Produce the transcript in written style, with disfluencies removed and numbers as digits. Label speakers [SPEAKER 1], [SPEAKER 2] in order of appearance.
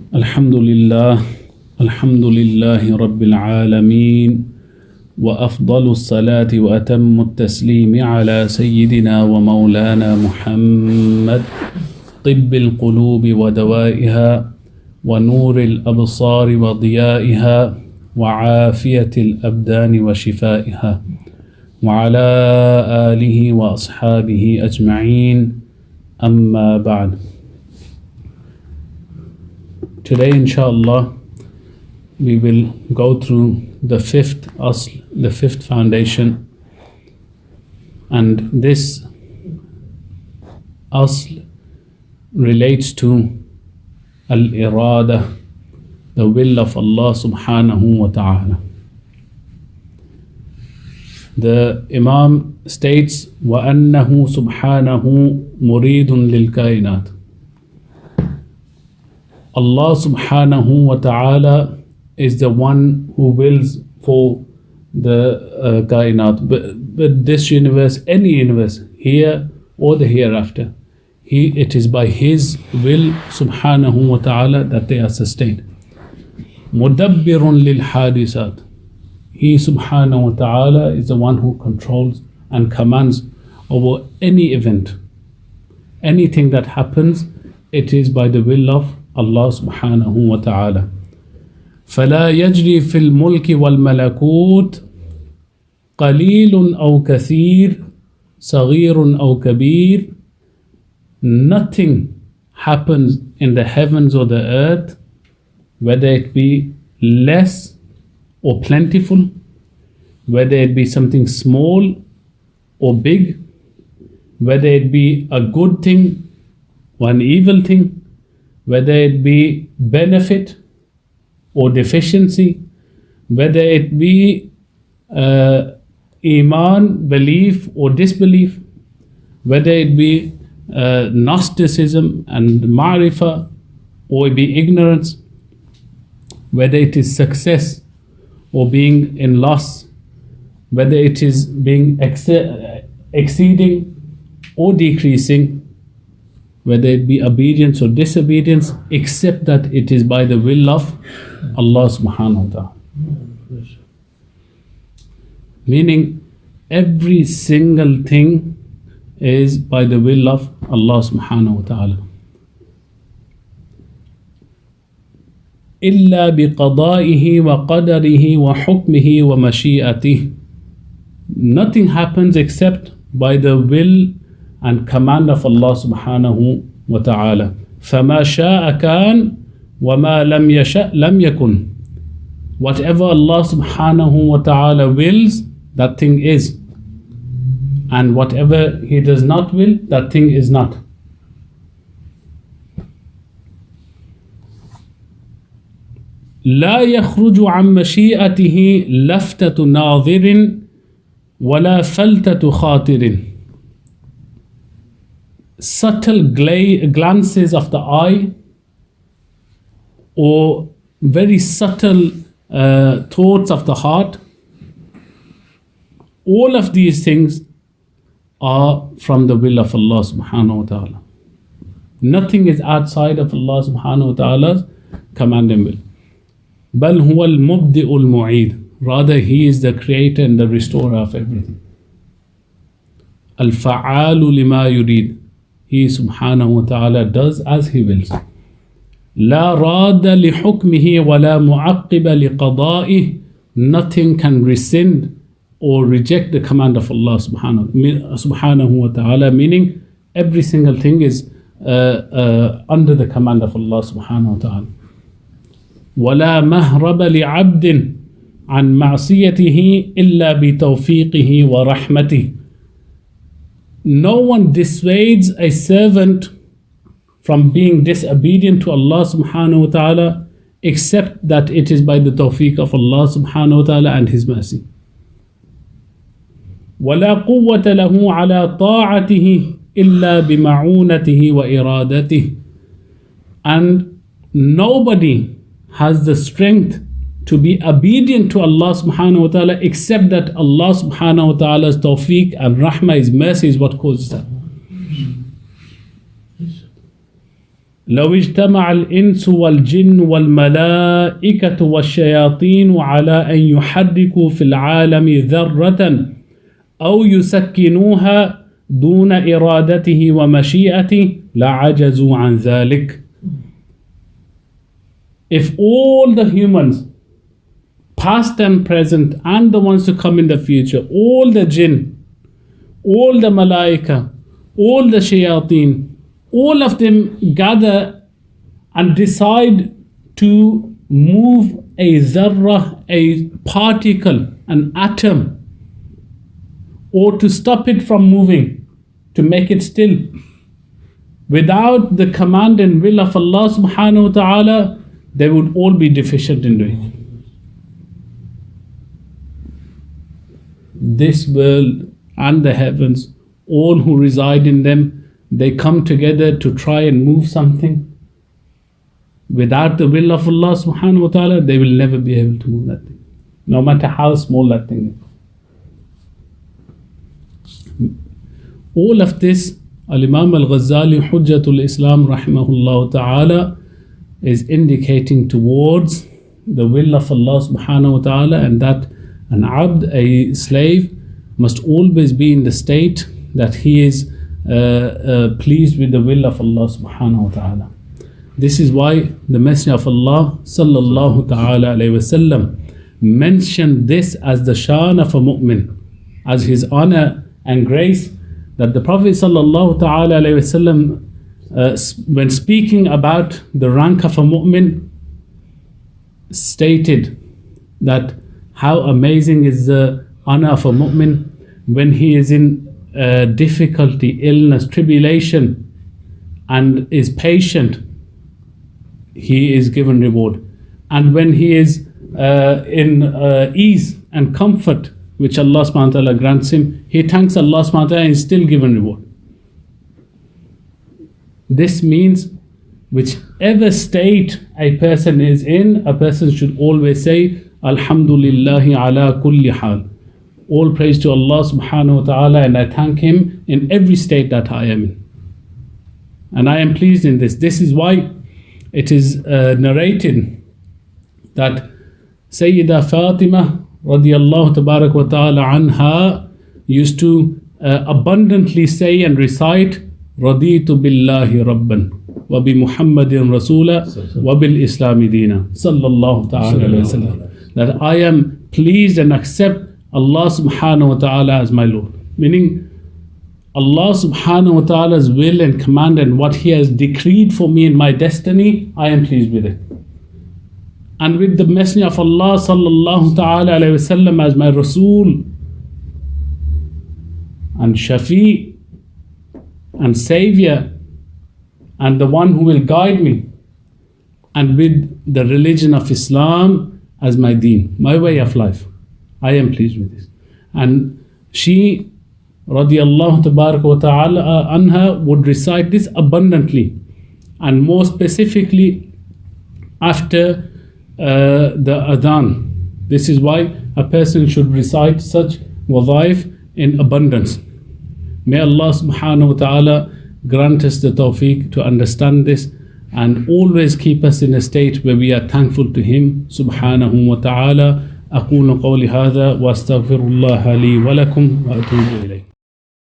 [SPEAKER 1] الحمد لله الحمد لله رب العالمين وأفضل الصلاة وأتم التسليم على سيدنا ومولانا محمد طب القلوب ودوائها ونور الأبصار وضيائها وعافية الأبدان وشفائها وعلى آله وأصحابه أجمعين أما بعد. Today, inshallah, we will go through the fifth asl, the fifth foundation, and this asl relates to al-irada, the will of Allah subhanahu wa ta'ala. The Imam states, وَأَنَّهُ سُبْحَانَهُ مُرِيدٌ لِلْكَائِنَاتِ. Allah subhanahu wa ta'ala is the one who wills for the kainat, but this universe, any universe, here or the hereafter, it is by His will subhanahu wa ta'ala that they are sustained. Mudabbirun lil hadisat. He subhanahu wa ta'ala is the one who controls and commands over any event. Anything that happens, it is by the will of Allah subhanahu wa ta'ala. فلا يجري في الملك والملكوت قليل أو كثير صغير أو كبير. Nothing happens in the heavens or the earth, whether it be less or plentiful, whether it be something small or big, whether it be a good thing or an evil thing, whether it be benefit or deficiency, whether it be iman, belief or disbelief, whether it be Gnosticism and ma'rifah, or it be ignorance, whether it is success or being in loss, whether it is being exceeding or decreasing, whether it be obedience or disobedience, except that it is by the will of Allah subhanahu wa ta'ala. Meaning every single thing is by the will of Allah subhanahu wa ta'ala. إلا بقضائه وقدره وحكمه ومشيئته. Nothing happens except by the will and command of Allah subhanahu wa ta'ala. فَمَا شَاءَ كَانَ وَمَا لَمْ يَشَأْ لَمْ يَكُنْ. Whatever Allah subhanahu wa ta'ala wills, that thing is. And whatever He does not will, that thing is not. لا يخرج عن مشيئته لفتة ناظر ولا فلتة خاطر. Subtle glances of the eye or very subtle thoughts of the heart, all of these things are from the will of Allah subhanahu wa ta'ala. Nothing is outside of Allah subhanahu wa ta'ala's command and will. بل هو المبدئ المعيد. Rather, He is the creator and the restorer of everything. الفعال لما يريد. He subhanahu wa ta'ala does as He wills. لا راد لحكمه ولا معقب لقضائه. Nothing can rescind or reject the command of Allah subhanahu wa ta'ala, meaning every single thing is under the command of Allah subhanahu wa ta'ala. ولا مهرب لعبد عن معصيته إلا بتوفيقه ورحمته. No one dissuades a servant from being disobedient to Allah subhanahu wa ta'ala except that it is by the tawfiq of Allah subhanahu wa ta'ala and His mercy. ولا قوة له على طاعته إلا بمعونته وإرادته. And nobody has the strength to be obedient to Allah subhanahu wa ta'ala except that Allah subhanahu wa ta'ala's tawfiq and rahmah, His mercy is what causes that. لو اجتمع الإنس والجن والملائكة والشياطين على أن يحركوا في العالم ذرة أو يسكنوها دون إرادته ومشيئته لعجزوا عن ذلك. If all the humans, past and present, and the ones to come in the future, all the jinn, all the malaika, all the shayateen, all of them gather and decide to move a zarrah, a particle, an atom, or to stop it from moving, to make it still, without the command and will of Allah subhanahu wa ta'ala, they would all be deficient in doing it. This world and the heavens, all who reside in them, they come together to try and move something. Without the will of Allah subhanahu wa ta'ala, they will never be able to move that thing, no matter how small that thing is. All of this, Al-Imam Al-Ghazali, Hujjatul Islam rahimahullah ta'ala, is indicating towards the will of Allah subhanahu wa ta'ala, and that an abd, a slave, must always be in the state that he is pleased with the will of Allah subhanahu wa ta'ala. This is why the Messenger of Allah sallallahu ta'ala alayhi wasallam mentioned this as the shan of a mu'min, as his honor and grace, that the Prophet sallallahu ta'ala alayhi wasallam, when speaking about the rank of a mu'min, stated that how amazing is the honor of a mu'min when he is in difficulty, illness, tribulation, and is patient, he is given reward. And when he is in ease and comfort, which Allah subhanahu wa ta'ala grants him, he thanks Allah subhanahu wa ta'ala and is still given reward. This means whichever state a person is in, a person should always say, Alhamdulillahi ala kulli hal. All praise to Allah subhanahu wa ta'ala, and I thank Him in every state that I am in. And I am pleased in this. This is why it is narrated that Sayyida Fatima radiyallahu tabarak wa ta'ala anha used to abundantly say and recite, Raditu billahi rabban wa bi Muhammadin rasula wa bil islami dina sallallahu ta'ala alayhi wa sallam. That I am pleased and accept Allah subhanahu wa ta'ala as my Lord. Meaning Allah subhanahu wa ta'ala's will and command and what He has decreed for me in my destiny, I am pleased with it. And with the Messenger of Allah sallallahu ta'ala alayhi wa sallam as my Rasul and Shafi and Savior and the one who will guide me, and with the religion of Islam as my deen, my way of life, I am pleased with this. And she radiyallahu tabarak wa ta'ala anha would recite this abundantly, and more specifically after the adhan. This is why a person should recite such wadhaif in abundance. May Allah subhanahu wa ta'ala grant us the tawfiq to understand this and always keep us in a state where we are thankful to Him subhanahu wa ta'ala. أقول قولي هذا وأستغفر الله لي ولكم وأتوب إليه.